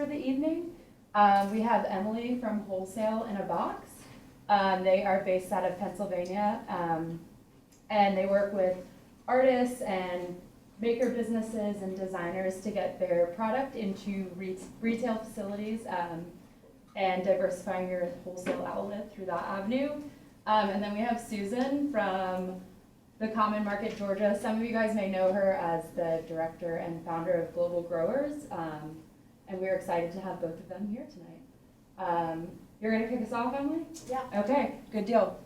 the evening. We have Emily from Wholesale in a Box. They are based out of Pennsylvania, and they work with artists and maker businesses and designers to get their product into retail facilities and diversifying your wholesale outlet through that avenue. And then we have Susan from the Common Market, Georgia. Some of you guys may know her as the director and founder of Global Growers, and we're excited to have both of them here tonight. You're going to kick us off, Emily? Yeah. Okay, good deal.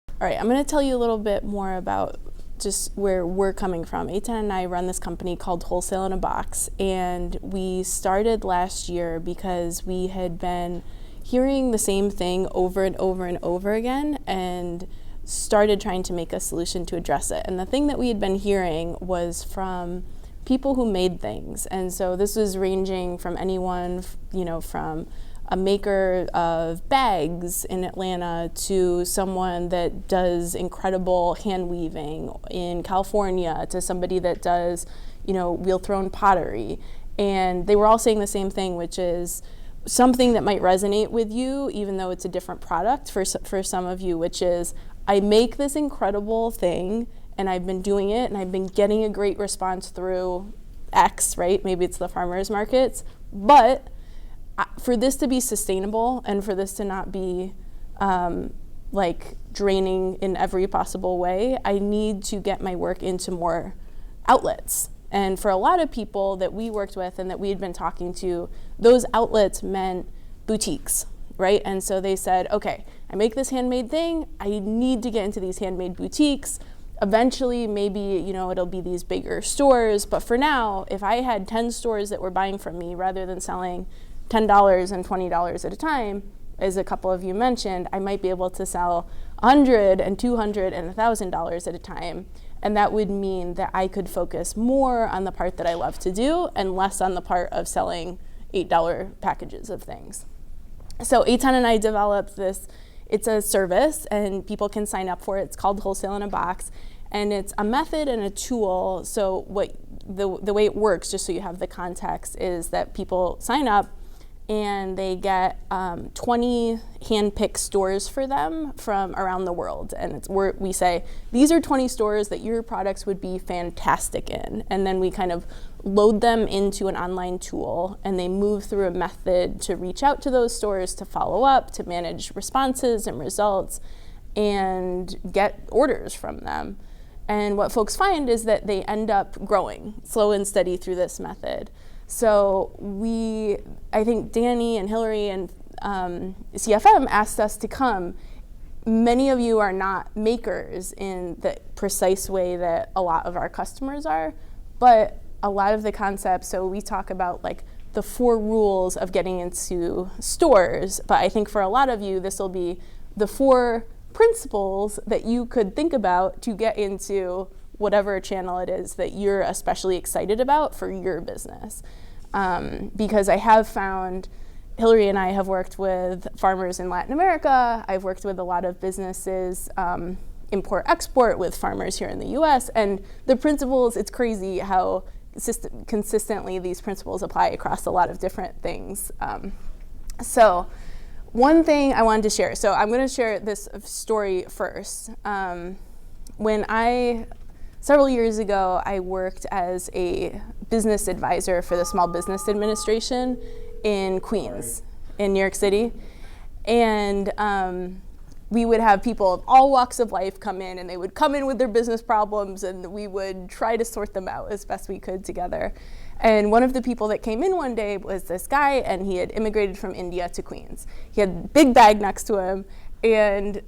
All right, I'm going to tell you a little bit more about just where we're coming from. Eitan and I run this company called Wholesale in a Box, and we started last year because we had been hearing the same thing over and over and over again, and started trying to make a solution to address it. And the thing that we had been hearing was from people who made things. And so this was ranging from anyone, from a maker of bags in Atlanta to someone that does incredible hand weaving in California to somebody that does, wheel-thrown pottery. And they were all saying the same thing, which is something that might resonate with you, even though it's a different product for some of you, which is, I make this incredible thing, and I've been doing it, and I've been getting a great response through X, right? Maybe it's the farmers markets. But for this to be sustainable and for this to not be draining in every possible way, I need to get my work into more outlets. And for a lot of people that we worked with and that we had been talking to, those outlets meant boutiques, right? And so they said, okay, I make this handmade thing, I need to get into these handmade boutiques. Eventually, maybe, it'll be these bigger stores, but for now, if I had 10 stores that were buying from me rather than selling $10 and $20 at a time, as a couple of you mentioned, I might be able to sell $100 and $200 and $1,000 at a time. And that would mean that I could focus more on the part that I love to do and less on the part of selling $8 packages of things. So Eitan and I developed this. It's a service, and people can sign up for it. It's called Wholesale in a Box, and it's a method and a tool. So the way it works, just so you have the context, is that people sign up, and they get 20 hand-picked stores for them from around the world. And we say, these are 20 stores that your products would be fantastic in. And then we kind of load them into an online tool, and they move through a method to reach out to those stores, to follow up, to manage responses and results, and get orders from them. And what folks find is that they end up growing slow and steady through this method. So I think Danny and Hillary and CFM asked us to come. Many of you are not makers in the precise way that a lot of our customers are, but a lot of the concepts, so we talk about the 4 rules of getting into stores, but I think for a lot of you, this will be the 4 principles that you could think about to get into whatever channel it is that you're especially excited about for your business. Because I have found, Hillary and I have worked with farmers in Latin America. I've worked with a lot of businesses, import-export with farmers here in the US, and the principles, it's crazy how consistently these principles apply across a lot of different things. So one thing I wanted to share, so I'm going to share this story first. Several years ago, I worked as a business advisor for the Small Business Administration in Queens, in New York City. And we would have people of all walks of life come in, and they would come in with their business problems, and we would try to sort them out as best we could together. And one of the people that came in one day was this guy, and he had immigrated from India to Queens. He had a big bag next to him, and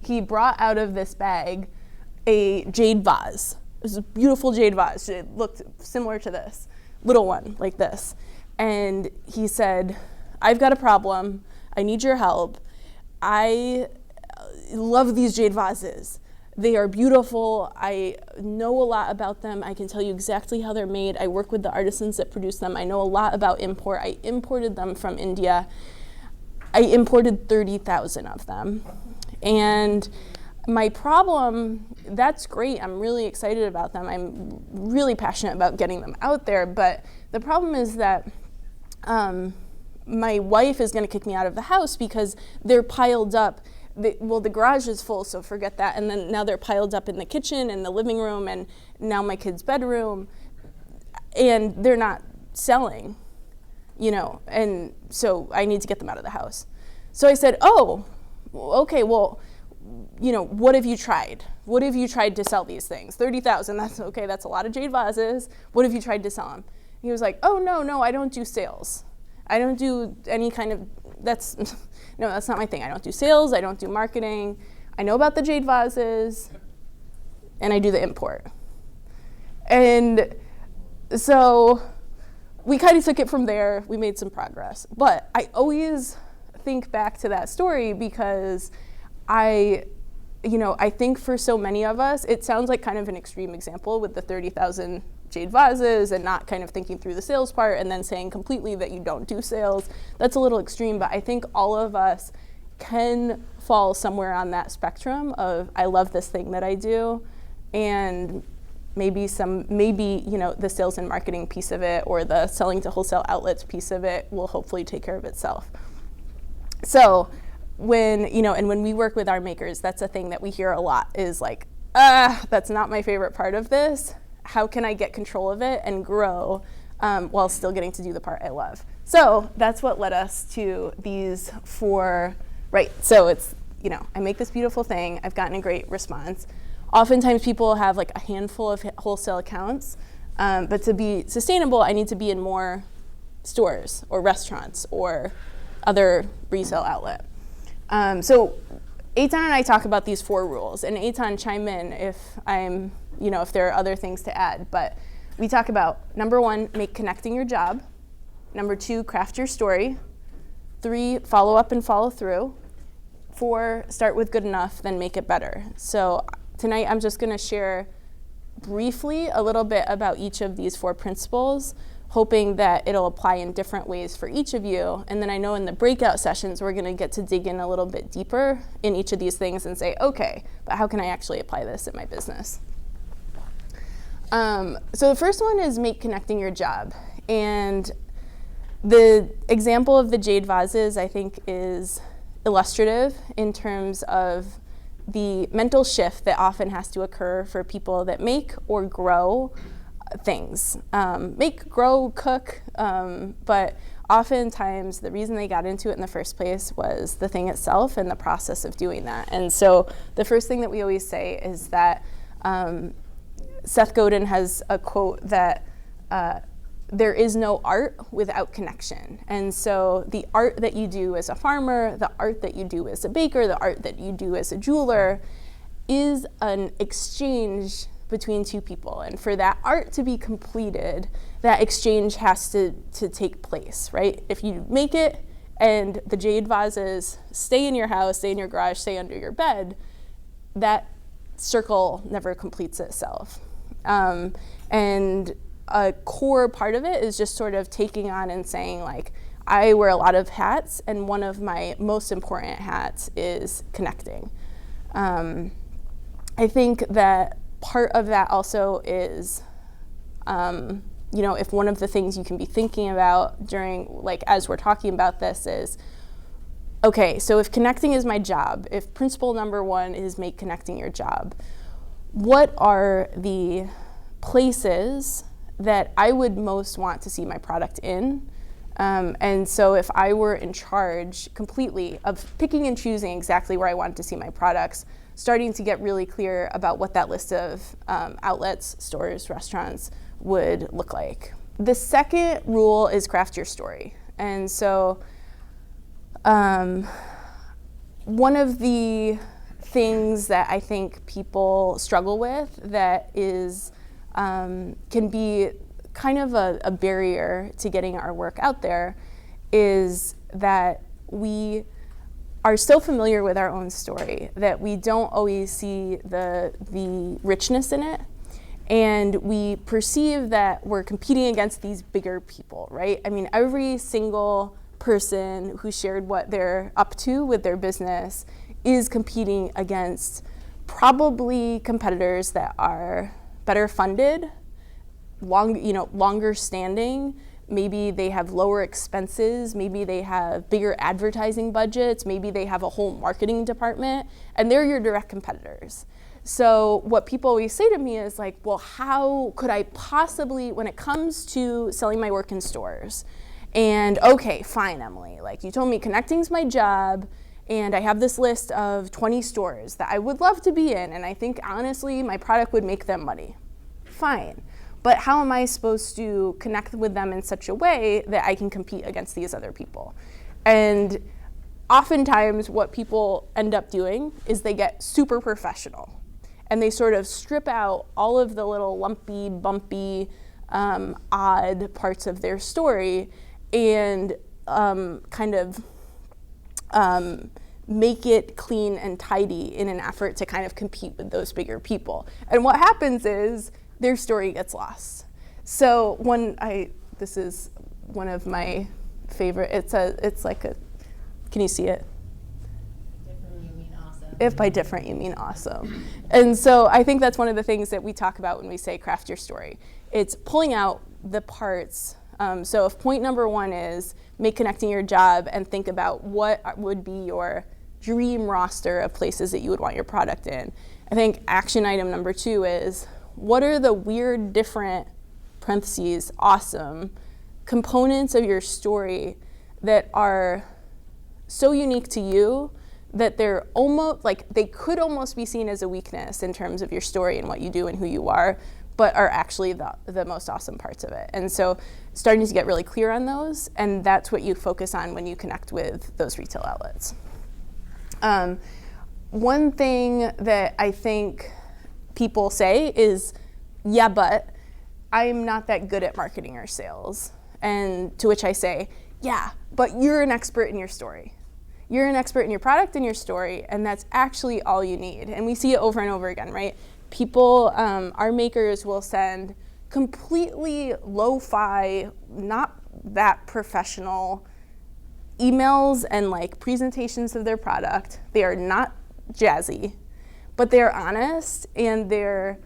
he brought out of this bag a jade vase. It was a beautiful jade vase. It looked similar to this, little one like this. And he said, I've got a problem. I need your help. I love these jade vases. They are beautiful. I know a lot about them. I can tell you exactly how they're made. I work with the artisans that produce them. I know a lot about import. I imported them from India. I imported 30,000 of them. And my problem, that's great. I'm really excited about them. I'm really passionate about getting them out there. But The problem is that my wife is going to kick me out of the house because they're piled up. The garage is full, so forget that. And then now they're piled up in the kitchen and the living room and now my kid's bedroom. And they're not selling, and so I need to get them out of the house. So I said, oh, okay, well, what have you tried? What have you tried to sell these things? 30,000, that's okay, that's a lot of jade vases. What have you tried to sell them? And he was like, oh, no, I don't do sales. I don't do any kind of, that's not my thing. I don't do sales, I don't do marketing. I know about the jade vases, and I do the import. And so we kind of took it from there. We made some progress. But I always think back to that story because I think for so many of us, it sounds like kind of an extreme example with the 30,000 jade vases and not kind of thinking through the sales part and then saying completely that you don't do sales. That's a little extreme, but I think all of us can fall somewhere on that spectrum of I love this thing that I do, and maybe the sales and marketing piece of it or the selling to wholesale outlets piece of it will hopefully take care of itself. So when we work with our makers, that's a thing that we hear a lot is like, that's not my favorite part of this. How can I get control of it and grow while still getting to do the part I love? So that's what led us to these 4, right? So it's, I make this beautiful thing. I've gotten a great response. Oftentimes people have like a handful of wholesale accounts, but to be sustainable, I need to be in more stores or restaurants or other resale outlet. So Eitan and I talk about these 4 rules, and Eitan, chime in if if there are other things to add, but we talk about number 1, make connecting your job. Number 2, craft your story. 3, follow up and follow through. 4, start with good enough, then make it better. So tonight I'm just going to share briefly a little bit about each of these 4 principles, hoping that it'll apply in different ways for each of you. And then I know in the breakout sessions we're going to get to dig in a little bit deeper in each of these things and say, okay, but how can I actually apply this in my business? So the first one is make connecting your job. And the example of the jade vases I think is illustrative in terms of the mental shift that often has to occur for people that make or grow things. Make, grow, cook, but oftentimes the reason they got into it in the first place was the thing itself and the process of doing that. And so the first thing that we always say is that Seth Godin has a quote that there is no art without connection. And so the art that you do as a farmer, the art that you do as a baker, the art that you do as a jeweler is an exchange between 2 people. And for that art to be completed, that exchange has to take place, right? If you make it and the jade vases stay in your house, stay in your garage, stay under your bed, that circle never completes itself. And a core part of it is just sort of taking on and saying, like, I wear a lot of hats, and one of my most important hats is connecting. I think that part of that also is, if one of the things you can be thinking about during, like, as we're talking about this is, okay, so if connecting is my job, if principle number 1 is make connecting your job, what are the places that I would most want to see my product in? And so if I were in charge completely of picking and choosing exactly where I wanted to see my products, starting to get really clear about what that list of outlets, stores, restaurants would look like. The second rule is craft your story. And so one of the things that I think people struggle with that is can be kind of a barrier to getting our work out there is that we are so familiar with our own story that we don't always see the richness in it, and we perceive that we're competing against these bigger people, right? I mean, every single person who shared what they're up to with their business is competing against probably competitors that are better funded, longer standing. Maybe they have lower expenses, maybe they have bigger advertising budgets, maybe they have a whole marketing department, and they're your direct competitors. So what people always say to me is like, well, how could I possibly, when it comes to selling my work in stores, and okay, fine, Emily, like you told me connecting's my job, and I have this list of 20 stores that I would love to be in, and I think honestly my product would make them money. Fine. But how am I supposed to connect with them in such a way that I can compete against these other people? And oftentimes what people end up doing is they get super professional. And they sort of strip out all of the little lumpy, bumpy, odd parts of their story and make it clean and tidy in an effort to kind of compete with those bigger people. And what happens is their story gets lost. So this is one of my favorite, it's like a, can you see it? Different, you mean awesome. If by different you mean awesome. And so I think that's one of the things that we talk about when we say craft your story. It's pulling out the parts. So if point number 1 is make connecting your job and think about what would be your dream roster of places that you would want your product in. I think action item number 2 is what are the weird, different, parentheses, awesome components of your story that are so unique to you that they're almost like they could almost be seen as a weakness in terms of your story and what you do and who you are, but are actually the most awesome parts of it. And so starting to get really clear on those, and that's what you focus on when you connect with those retail outlets. One thing that I think people say is, yeah, but I'm not that good at marketing or sales. And to which I say, yeah, but you're an expert in your story. You're an expert in your product and your story, and that's actually all you need. And we see it over and over again, right? People, our makers will send completely lo-fi, not that professional emails and like presentations of their product. They are not jazzy, but they're honest and they're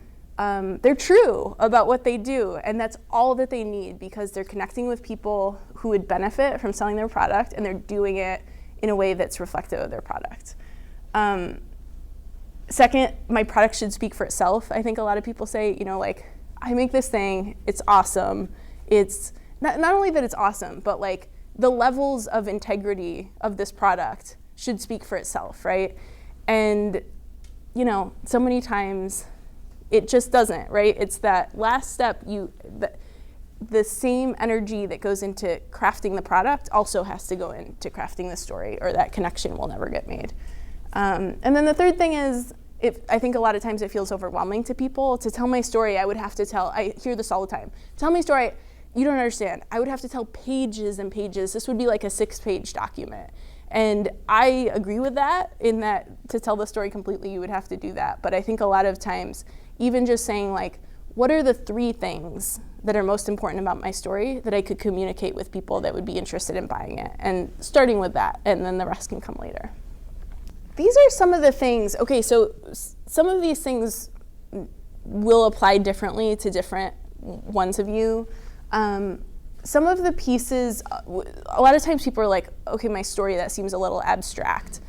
true about what they do, and that's all that they need because they're connecting with people who would benefit from selling their product, and they're doing it in a way that's reflective of their product. Second, my product should speak for itself. I think a lot of people say, like, I make this thing, it's awesome. It's not only that it's awesome, but like the levels of integrity of this product should speak for itself, right? And so many times it just doesn't, right? It's that last step, the same energy that goes into crafting the product also has to go into crafting the story, or that connection will never get made. And then the third thing is, I think a lot of times it feels overwhelming to people. To tell my story, I hear this all the time. Tell my story, you don't understand. I would have to tell pages and pages. This would be like a 6-page document. And I agree with that, in that to tell the story completely, you would have to do that. But I think a lot of times, even just saying like, what are the 3 things that are most important about my story that I could communicate with people that would be interested in buying it? And starting with that, and then the rest can come later. These are some of the things, okay, so some of these things will apply differently to different ones of you. Some of the pieces, a lot of times people are like, okay, my story, that seems a little abstract.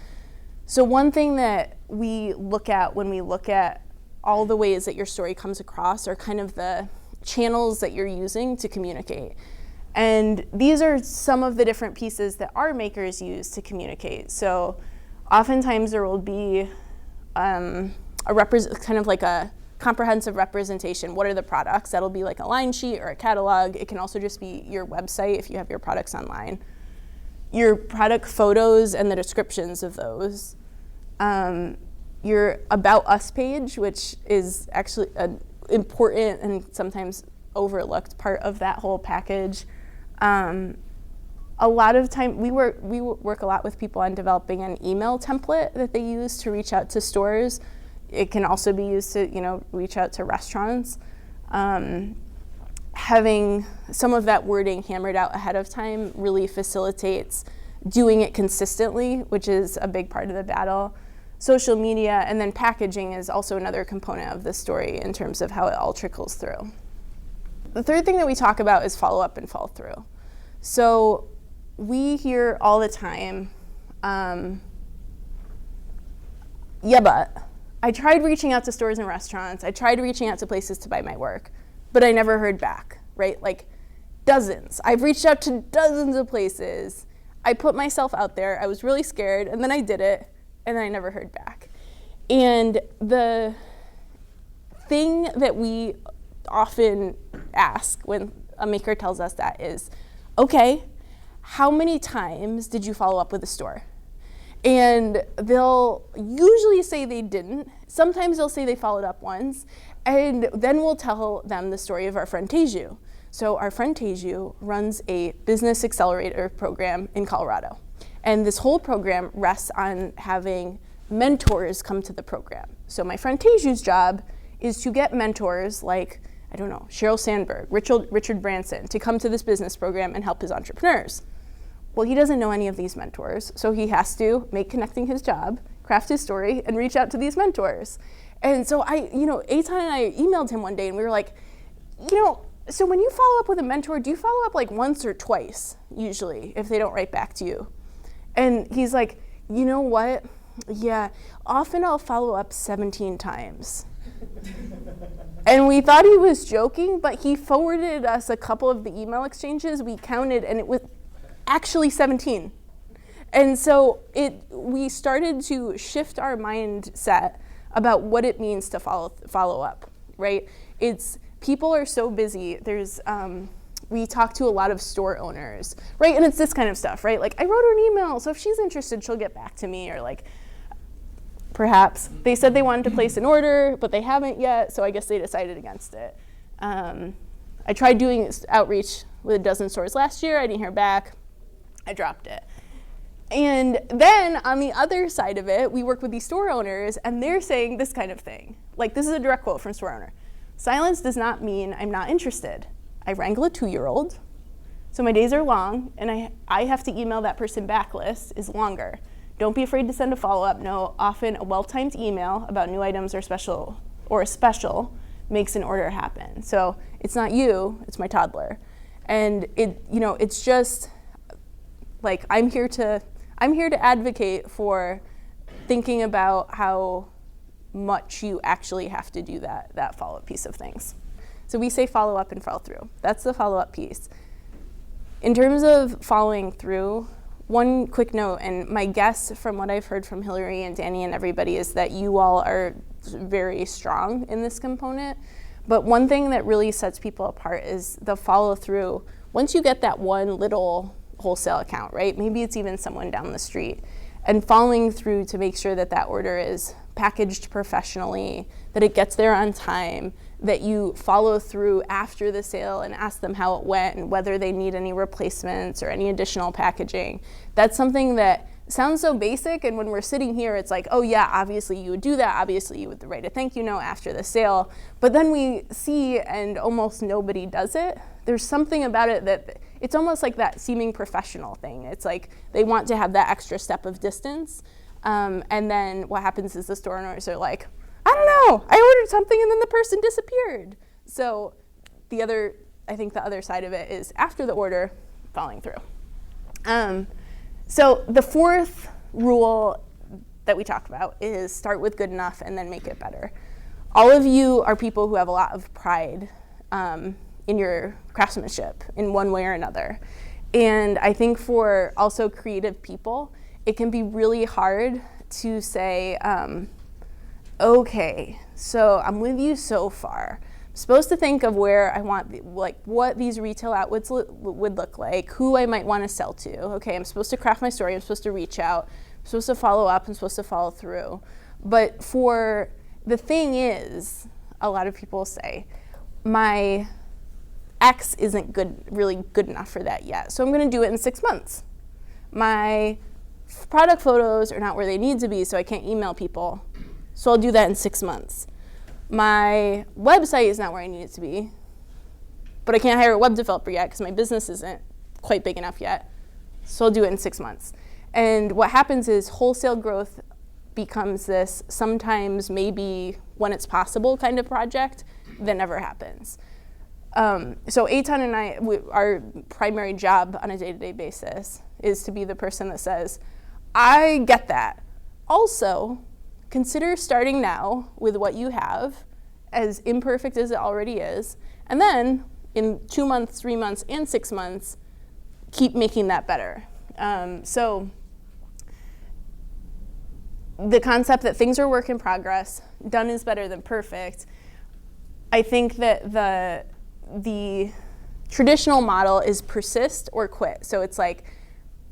So one thing that we look at when we look at all the ways that your story comes across are kind of the channels that you're using to communicate. And these are some of the different pieces that our makers use to communicate. So oftentimes there will be kind of like a comprehensive representation. What are the products? That'll be like a line sheet or a catalog. It can also just be your website if you have your products online. Your product photos and the descriptions of those. Your About Us page, which is actually an important and sometimes overlooked part of that whole package. A lot of time, we work a lot with people on developing an email template that they use to reach out to stores. It can also be used to, reach out to restaurants. Having some of that wording hammered out ahead of time really facilitates doing it consistently, which is a big part of the battle. Social media, and then packaging is also another component of the story in terms of how it all trickles through. The third thing that we talk about is follow up and follow through. So we hear all the time, yeah, but I tried reaching out to stores and restaurants. I tried reaching out to places to buy my work, but I never heard back, right? Like dozens. I've reached out to dozens of places. I put myself out there. I was really scared, and then I did it, and then I never heard back. And the thing that we often ask when a maker tells us that is, okay, how many times did you follow up with a store? And they'll usually say they didn't. Sometimes they'll say they followed up once. And then we'll tell them the story of our friend Teju. So our friend Teju runs a business accelerator program in Colorado. And this whole program rests on having mentors come to the program. So my friend Teju's job is to get mentors like, I don't know, Sheryl Sandberg, Richard Branson, to come to this business program and help his entrepreneurs. Well, he doesn't know any of these mentors, so he has to make connecting his job, craft his story, and reach out to these mentors. And so Eitan and I emailed him one day, and we were like, so when you follow up with a mentor, do you follow up like once or twice, usually, if they don't write back to you? And he's like, you know what? Yeah, often I'll follow up 17 times. And we thought he was joking, but he forwarded us a couple of the email exchanges. We counted, and it was actually 17. And so we started to shift our mindset about what it means to follow up, right? People are so busy. We talk to a lot of store owners, right? And it's this kind of stuff, right? Like, I wrote her an email, so if she's interested, she'll get back to me. Or like, perhaps they said they wanted to place an order, but they haven't yet, so I guess they decided against it. I tried doing outreach with a dozen stores last year. I didn't hear back. I dropped it. And then on the other side of it, we work with these store owners, and they're saying this kind of thing. Like, this is a direct quote from store owner. Silence does not mean I'm not interested. I wrangle a 2-year-old, so my days are long, and I have to email that person back list is longer. Don't be afraid to send a follow-up. No, often a well-timed email about new items or a special makes an order happen. So it's not you, it's my toddler. And it's just like I'm here to advocate for thinking about how much you actually have to do that follow-up piece of things. So we say follow up and follow through. That's the follow-up piece. In terms of following through, one quick note, and my guess from what I've heard from Hillary and Danny and everybody is that you all are very strong in this component. But one thing that really sets people apart is the follow through. Once you get that one little wholesale account, right? Maybe it's even someone down the street, and following through to make sure that that order is packaged professionally, that it gets there on time, that you follow through after the sale and ask them how it went and whether they need any replacements or any additional packaging. That's something that sounds so basic, and when we're sitting here, it's like, oh yeah, obviously you would do that, obviously you would write a thank you note after the sale, but then we see and almost nobody does it. There's something about it that it's almost like that seeming professional thing. It's like they want to have that extra step of distance, and then what happens is the store owners are like, I don't know, I ordered something and then the person disappeared. So I think the other side of it is after the order, following through. So the fourth rule that we talk about is start with good enough and then make it better. All of you are people who have a lot of pride in your craftsmanship in one way or another. And I think for also creative people, it can be really hard to say, okay, so I'm with you so far. I'm supposed to think of where I want, like what these retail outlets would look like, who I might want to sell to. Okay, I'm supposed to craft my story, I'm supposed to reach out, I'm supposed to follow up, I'm supposed to follow through. But the thing is, a lot of people say, my X isn't really good enough for that yet, so I'm gonna do it in 6 months. My product photos are not where they need to be, so I can't email people. So I'll do that in 6 months. My website is not where I need it to be, but I can't hire a web developer yet because my business isn't quite big enough yet. So I'll do it in 6 months. And what happens is wholesale growth becomes this sometimes maybe when it's possible kind of project that never happens. So Eitan and I, our primary job on a day-to-day basis is to be the person that says, I get that. Also, consider starting now with what you have, as imperfect as it already is, and then in 2 months, 3 months, and 6 months, keep making that better. So the concept that things are work in progress, done is better than perfect, I think that the traditional model is persist or quit. So it's like,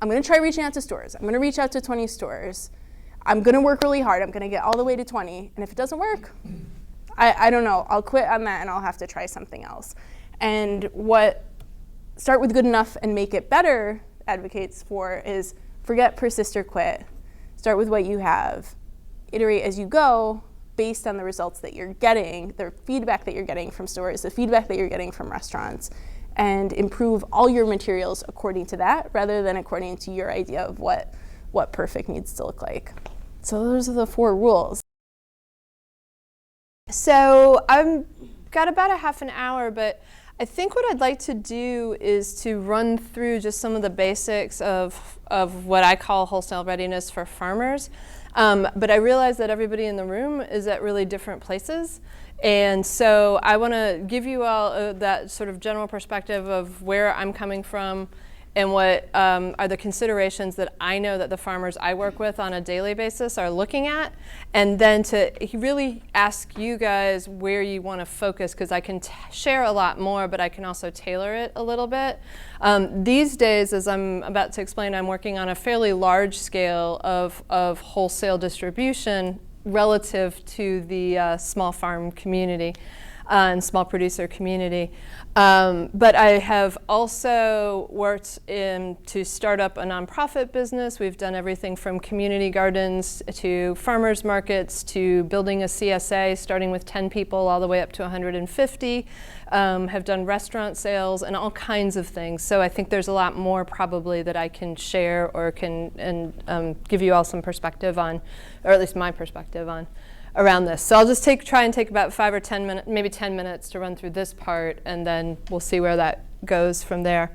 I'm going to try reaching out to stores. I'm going to reach out to 20 stores. I'm going to work really hard. I'm going to get all the way to 20. And if it doesn't work, I don't know. I'll quit on that and I'll have to try something else. And what start with good enough and make it better advocates for is forget persist or quit. Start with what you have. Iterate as you go based on the results that you're getting, the feedback that you're getting from stores, the feedback that you're getting from restaurants, and improve all your materials according to that rather than according to your idea of what perfect needs to look like. So those are the 4 rules. So I've got about a half an hour, but I think what I'd like to do is to run through just some of the basics of what I call wholesale readiness for farmers. But I realize that everybody in the room is at really different places. And so I want to give you all that sort of general perspective of where I'm coming from and what are the considerations that I know that the farmers I work with on a daily basis are looking at, and then to really ask you guys where you want to focus, because I can share a lot more, but I can also tailor it a little bit. These days, as I'm about to explain, I'm working on a fairly large scale of wholesale distribution relative to the small farm community and small producer community. But I have also worked to start up a nonprofit business. We've done everything from community gardens to farmers markets to building a CSA, starting with 10 people all the way up to 150. Have done restaurant sales and all kinds of things. So I think there's a lot more probably that I can share or can give you all some perspective on, or at least my perspective on, around this. So I'll just try and take about 5 or 10 minutes, maybe 10 minutes to run through this part, and then we'll see where that goes from there.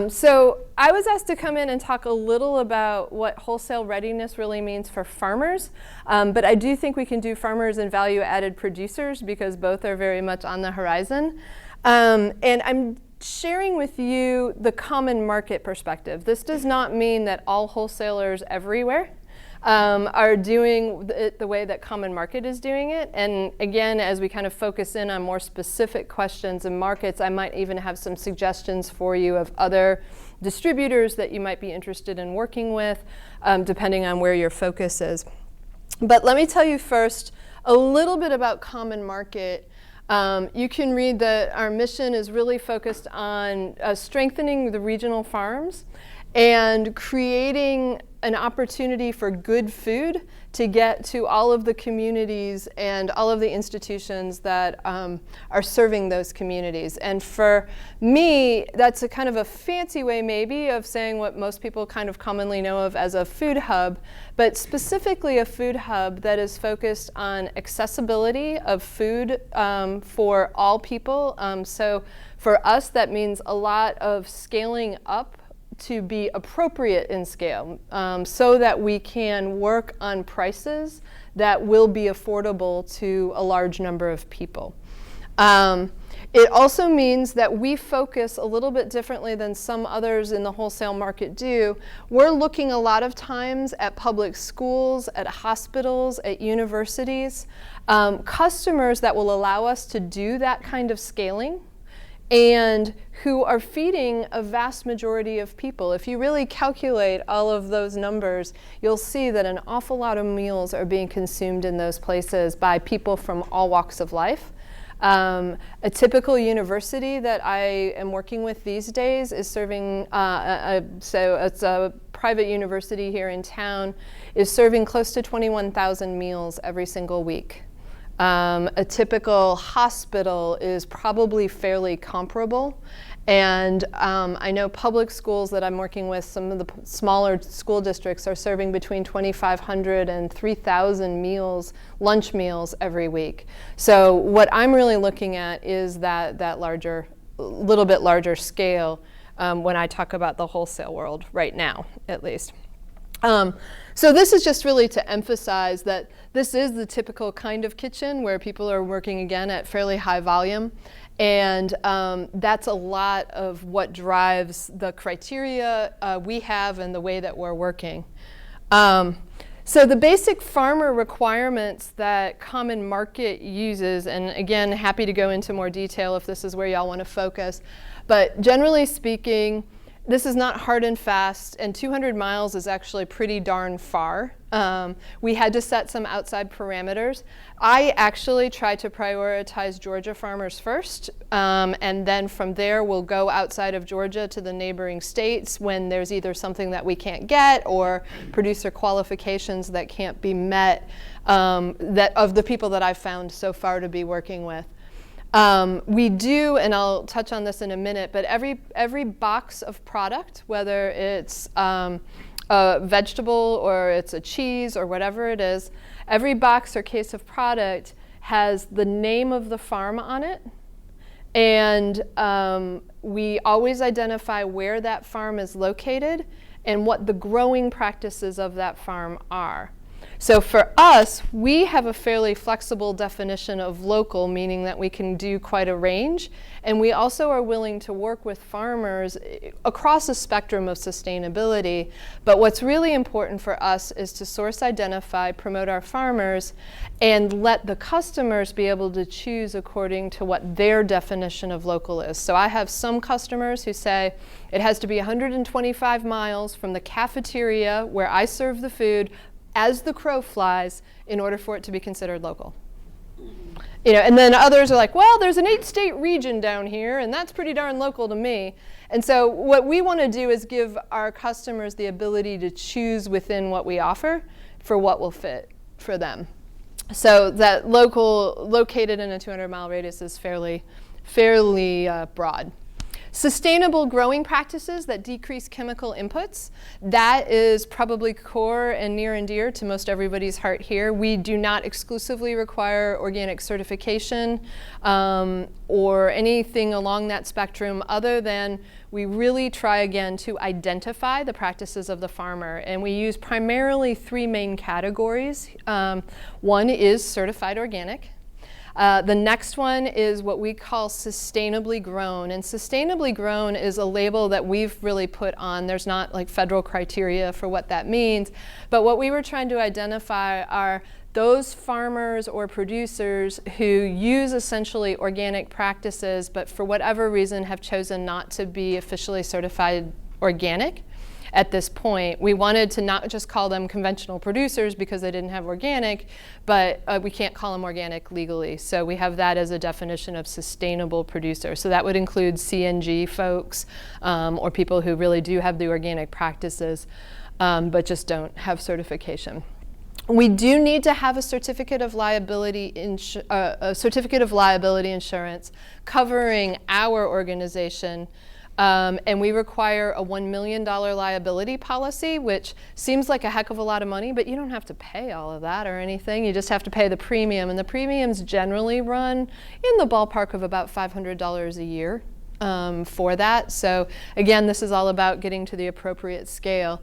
So I was asked to come in and talk a little about what wholesale readiness really means for farmers, but I do think we can do farmers and value-added producers because both are very much on the horizon. And I'm sharing with you the common market perspective. This does not mean that all wholesalers everywhere are doing it the way that common market is doing it. And again, as we kind of focus in on more specific questions and markets, I might even have some suggestions for you of other distributors that you might be interested in working with, depending on where your focus is. But let me tell you first a little bit about common market. You can read that our mission is really focused on strengthening the regional farms and creating an opportunity for good food to get to all of the communities and all of the institutions that are serving those communities. And for me, that's a kind of a fancy way maybe of saying what most people kind of commonly know of as a food hub, but specifically a food hub that is focused on accessibility of food for all people. So for us, that means a lot of scaling up to be appropriate in scale, so that we can work on prices that will be affordable to a large number of people. It also means that we focus a little bit differently than some others in the wholesale market do. We're looking a lot of times at public schools, at hospitals, at universities, customers that will allow us to do that kind of scaling, and who are feeding a vast majority of people. If you really calculate all of those numbers, you'll see that an awful lot of meals are being consumed in those places by people from all walks of life. A typical university that I am working with these days is serving, so it's a private university here in town, is serving close to 21,000 meals every single week. A typical hospital is probably fairly comparable, And I know public schools that I'm working with, some of the smaller school districts are serving between 2,500 and 3,000 meals, lunch meals every week. So what I'm really looking at is that larger, little bit larger scale when I talk about the wholesale world right now, at least. So this is just really to emphasize that this is the typical kind of kitchen where people are working, again, at fairly high volume. And that's a lot of what drives the criteria we have and the way that we're working. So the basic farmer requirements that Common Market uses, and again, happy to go into more detail if this is where y'all want to focus, but generally speaking, this is not hard and fast, and 200 miles is actually pretty darn far. We had to set some outside parameters. I actually try to prioritize Georgia farmers first, and then from there we'll go outside of Georgia to the neighboring states when there's either something that we can't get or producer qualifications that can't be met that of the people that I've found so far to be working with. We do, and I'll touch on this in a minute, but every box of product, whether it's a vegetable or it's a cheese or whatever it is, every box or case of product has the name of the farm on it. And we always identify where that farm is located and what the growing practices of that farm are. So for us, we have a fairly flexible definition of local, meaning that we can do quite a range. And we also are willing to work with farmers across a spectrum of sustainability. But what's really important for us is to source identify, promote our farmers, and let the customers be able to choose according to what their definition of local is. So I have some customers who say it has to be 125 miles from the cafeteria where I serve the food as the crow flies in order for it to be considered local. You know, and then others are like, well, there's an 8-state region down here, and that's pretty darn local to me. And so what we want to do is give our customers the ability to choose within what we offer for what will fit for them. So that local, located in a 200-mile radius is fairly broad. Sustainable growing practices that decrease chemical inputs, that is probably core and near and dear to most everybody's heart here. We do not exclusively require organic certification or anything along that spectrum, other than we really try again to identify the practices of the farmer. And we use primarily 3 main categories. One is certified organic. The next one is what we call sustainably grown. And sustainably grown is a label that we've really put on. There's not like federal criteria for what that means. But what we were trying to identify are those farmers or producers who use essentially organic practices, but for whatever reason have chosen not to be officially certified organic. At this point, we wanted to not just call them conventional producers because they didn't have organic, but we can't call them organic legally. So we have that as a definition of sustainable producer. So that would include CNG folks or people who really do have the organic practices but just don't have certification. We do need to have a certificate of liability insurance covering our organization. And we require a $1 million liability policy, which seems like a heck of a lot of money, but you don't have to pay all of that or anything. You just have to pay the premium. And the premiums generally run in the ballpark of about $500 a year for that. So again, this is all about getting to the appropriate scale.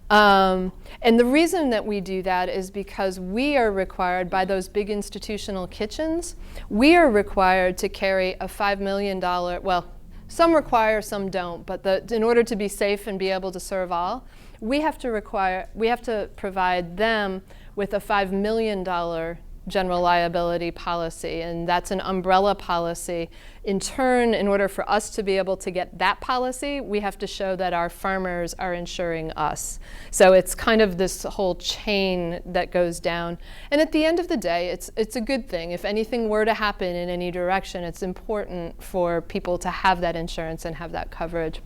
And the reason that we do that is because we are required by those big institutional kitchens, we are required to carry a $5 million, well, some require, some don't, but in order to be safe and be able to serve all, we have to provide them with a $5 million general liability policy, and that's an umbrella policy. In turn, in order for us to be able to get that policy, we have to show that our farmers are insuring us. So it's kind of this whole chain that goes down. And at the end of the day, it's a good thing. If anything were to happen in any direction, it's important for people to have that insurance and have that coverage.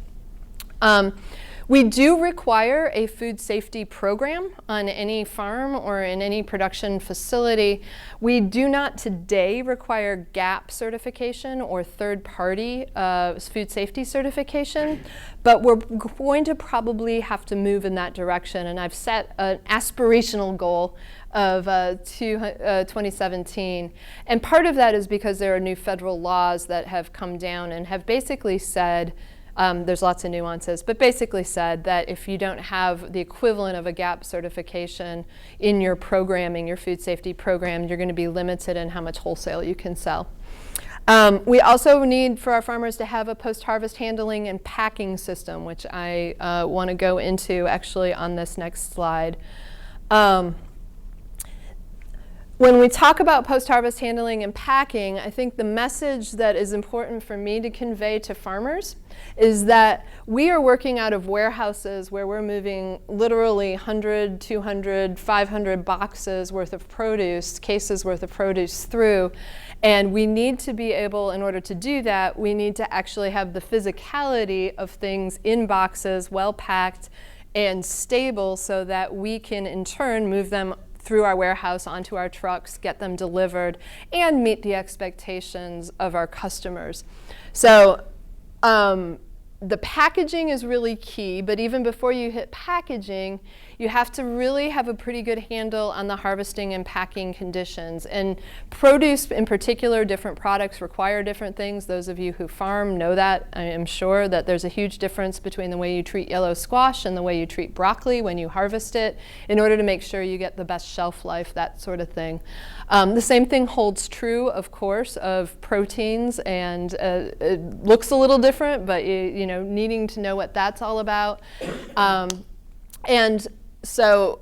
We do require a food safety program on any farm or in any production facility. We do not today require GAP certification or third-party food safety certification, but we're going to probably have to move in that direction. And I've set an aspirational goal of 2017. And part of that is because there are new federal laws that have come down and have basically said, there's lots of nuances, but basically said that if you don't have the equivalent of a GAP certification in your programming, your food safety program, you're going to be limited in how much wholesale you can sell. We also need for our farmers to have a post-harvest handling and packing system, which I want to go into actually on this next slide. When we talk about post-harvest handling and packing, I think the message that is important for me to convey to farmers is that we are working out of warehouses where we're moving literally 100, 200, 500 boxes worth of produce, cases worth of produce through. And we need to be able, in order to do that, we need to actually have the physicality of things in boxes, well packed and stable, so that we can in turn move them through our warehouse onto our trucks, get them delivered, and meet the expectations of our customers. So the packaging is really key, but even before you hit packaging, you have to really have a pretty good handle on the harvesting and packing conditions. And produce in particular, different products require different things. Those of you who farm know that. I am sure that there's a huge difference between the way you treat yellow squash and the way you treat broccoli when you harvest it in order to make sure you get the best shelf life, that sort of thing. The same thing holds true, of course, of proteins, and it looks a little different, but you know, needing to know what that's all about. And so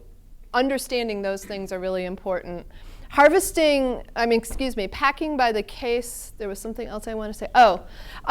understanding those things are really important. Packing by the case, there was something else I want to say.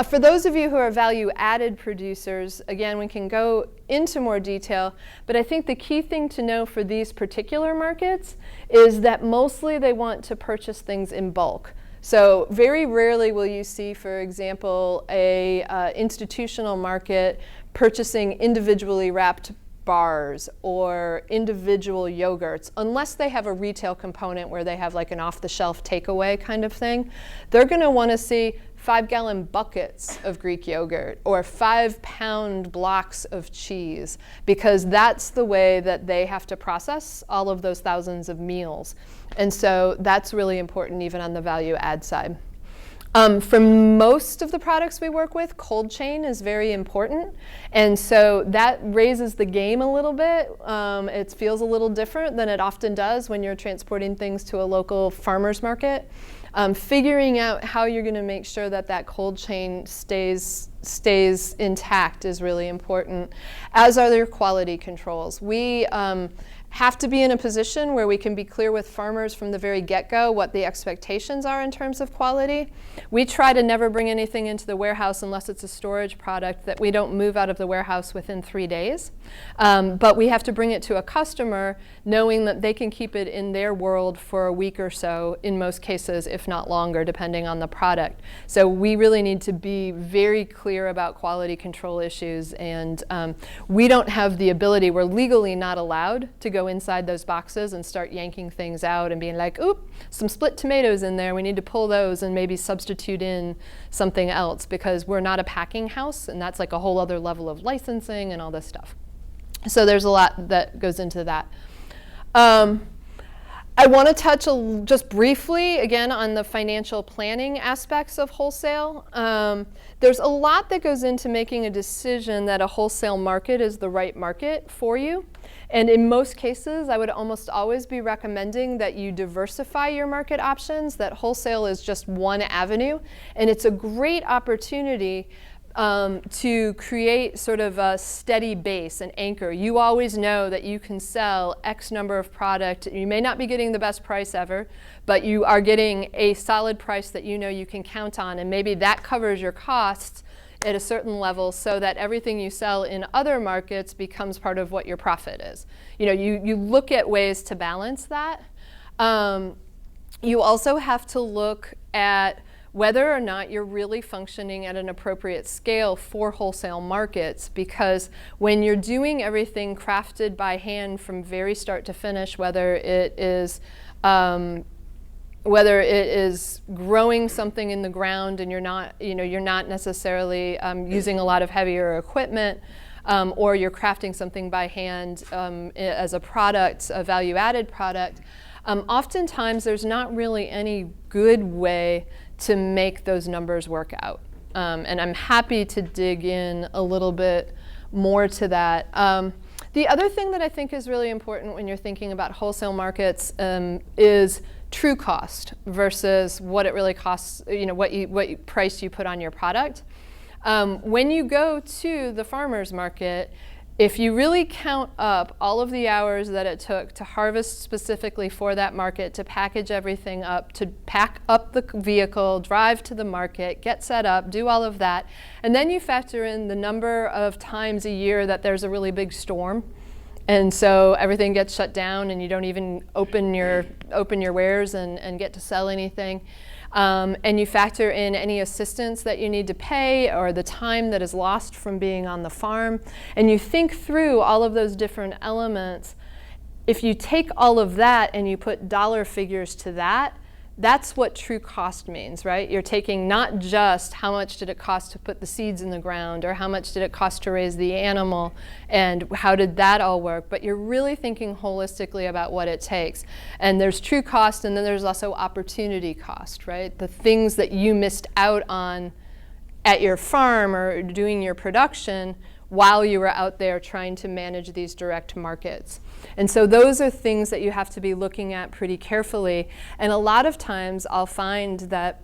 For those of you who are value-added producers, again, we can go into more detail, but I think the key thing to know for these particular markets is that mostly they want to purchase things in bulk. So very rarely will you see, for example, a institutional market purchasing individually wrapped bars or individual yogurts, unless they have a retail component where they have like an off-the-shelf takeaway kind of thing. They're going to want to see 5-gallon buckets of Greek yogurt or 5-pound blocks of cheese, because that's the way that they have to process all of those thousands of meals. And so that's really important even on the value add side. For most of the products we work with, cold chain is very important, and so that raises the game a little bit. It feels a little different than it often does when you're transporting things to a local farmer's market. Figuring out how you're going to make sure that that cold chain stays intact is really important, as are their quality controls. We have to be in a position where we can be clear with farmers from the very get-go what the expectations are in terms of quality. We try to never bring anything into the warehouse unless it's a storage product that we don't move out of the warehouse within 3 days. But we have to bring it to a customer knowing that they can keep it in their world for a week or so, in most cases, if not longer, depending on the product. So we really need to be very clear about quality control issues, and we don't have the ability, we're legally not allowed to go inside those boxes and start yanking things out and being like, oop, some split tomatoes in there, we need to pull those and maybe substitute in something else, because we're not a packing house, and that's like a whole other level of licensing and all this stuff. So there's a lot that goes into that. I want to touch just briefly again on the financial planning aspects of wholesale. There's a lot that goes into making a decision that a wholesale market is the right market for you. And in most cases, I would almost always be recommending that you diversify your market options, that wholesale is just one avenue. And it's a great opportunity to create sort of a steady base, an anchor. You always know that you can sell X number of product. You may not be getting the best price ever, but you are getting a solid price that you know you can count on, and maybe that covers your costs at a certain level, so that everything you sell in other markets becomes part of what your profit is. You know, you look at ways to balance that. You also have to look at whether or not you're really functioning at an appropriate scale for wholesale markets. Because when you're doing everything crafted by hand from very start to finish, whether it is growing something in the ground and you're not necessarily using a lot of heavier equipment, or you're crafting something by hand as a product, a value-added product, oftentimes there's not really any good way to make those numbers work out. And I'm happy to dig in a little bit more to that. The other thing that I think is really important when you're thinking about wholesale markets is true cost versus what it really costs, what price you put on your product. When you go to the farmer's market, if you really count up all of the hours that it took to harvest specifically for that market, to package everything up, to pack up the vehicle, drive to the market, get set up, do all of that, and then you factor in the number of times a year that there's a really big storm, and so everything gets shut down and you don't even open your wares and get to sell anything. And you factor in any assistance that you need to pay or the time that is lost from being on the farm, and you think through all of those different elements. If you take all of that and you put dollar figures to that, that's what true cost means, right? You're taking not just how much did it cost to put the seeds in the ground or how much did it cost to raise the animal and how did that all work, but you're really thinking holistically about what it takes. And there's true cost, and then there's also opportunity cost, right? The things that you missed out on at your farm or doing your production while you were out there trying to manage these direct markets. And so those are things that you have to be looking at pretty carefully. And a lot of times I'll find that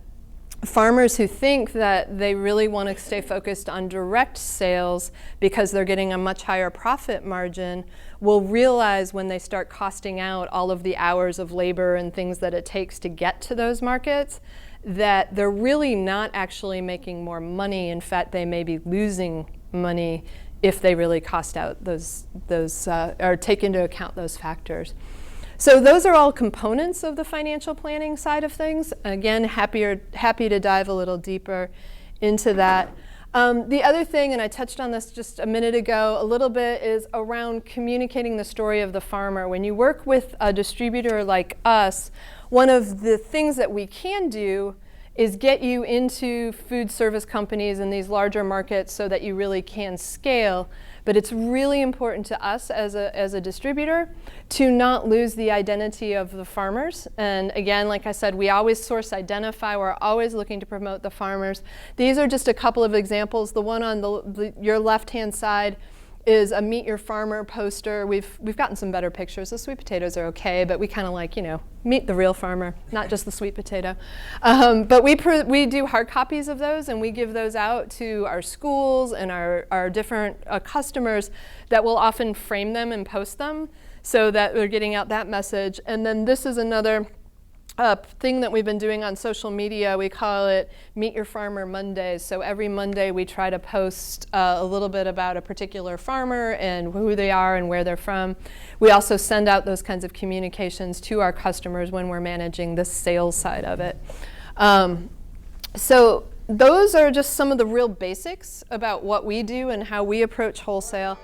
farmers who think that they really want to stay focused on direct sales because they're getting a much higher profit margin will realize when they start costing out all of the hours of labor and things that it takes to get to those markets, that they're really not actually making more money. In fact, they may be losing money if they really cost out those or take into account those factors. So those are all components of the financial planning side of things. Again, happy to dive a little deeper into that. The other thing, and I touched on this just a minute ago a little bit, is around communicating the story of the farmer. When you work with a distributor like us, one of the things that we can do is get you into food service companies in these larger markets so that you really can scale. But it's really important to us as a distributor to not lose the identity of the farmers. And again, like I said, we always source identify. We're always looking to promote the farmers. These are just a couple of examples. The one on your left-hand side is a Meet Your Farmer poster. We've gotten some better pictures. The sweet potatoes are okay, but we kind of like, meet the real farmer, not just the sweet potato. But we do hard copies of those, and we give those out to our schools and our different customers that will often frame them and post them so that we're getting out that message. And then this is another thing that we've been doing on social media. We call it Meet Your Farmer Mondays. So every Monday we try to post a little bit about a particular farmer and who they are and where they're from. We also send out those kinds of communications to our customers when we're managing the sales side of it. So those are just some of the real basics about what we do and how we approach wholesale.